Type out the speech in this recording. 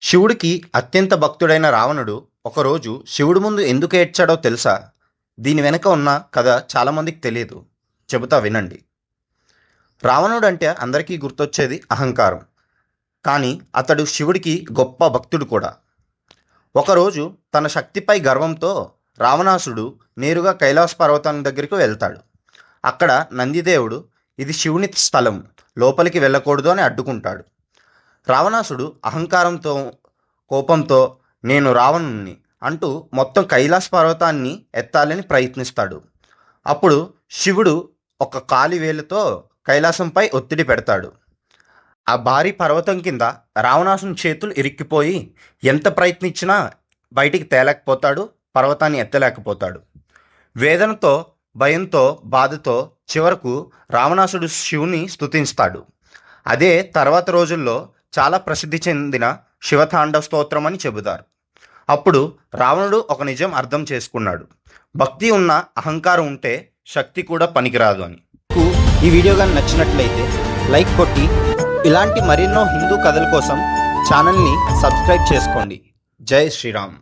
శివుడికి అత్యంత భక్తుడైన రావణుడు ఒకరోజు శివుడి ముందు ఎందుకు ఏడ్చాడో తెలుసా? దీని వెనక ఉన్న కథ చాలామందికి తెలియదు. చెబుతా వినండి. రావణుడు అంటే అందరికీ గుర్తొచ్చేది అహంకారం. కానీ అతడు శివుడికి గొప్ప భక్తుడు కూడా. ఒకరోజు తన శక్తిపై గర్వంతో రావణాసుడు నేరుగా కైలాస పర్వతం దగ్గరికి వెళ్తాడు. అక్కడ నందిదేవుడు ఇది శివుని స్థలం, లోపలికి వెళ్ళకూడదు అని అడ్డుకుంటాడు. రావణాసుడు అహంకారంతో కోపంతో నేను రావణుణ్ణి అంటూ మొత్తం కైలాస పర్వతాన్ని ఎత్తాలని ప్రయత్నిస్తాడు. అప్పుడు శివుడు ఒక కాలి వేలుతో కైలాసంపై ఒత్తిడి పెడతాడు. ఆ భారీ పర్వతం కింద రావణాసుని చేతులు ఇరిక్కిపోయి ఎంత ప్రయత్నించినా బయటికి తేలేకపోతాడు, పర్వతాన్ని ఎత్తలేకపోతాడు. వేదనతో, భయంతో, బాధతో చివరకు రావణాసుడు శివుని స్తుతిస్తాడు. అదే తర్వాత రోజుల్లో చాలా ప్రసిద్ధి చెందిన శివతాండవ స్తోత్రం అని చెబుతారు. అప్పుడు రావణుడు ఒక నిజం అర్థం చేసుకున్నాడు. భక్తి ఉన్న అహంకారం ఉంటే శక్తి కూడా పనికిరాదు అని. ఈ వీడియో కానీ నచ్చినట్లయితే లైక్ కొట్టి ఇలాంటి మరెన్నో హిందూ కథల కోసం ఛానల్ని సబ్స్క్రైబ్ చేసుకోండి. జై శ్రీరామ్.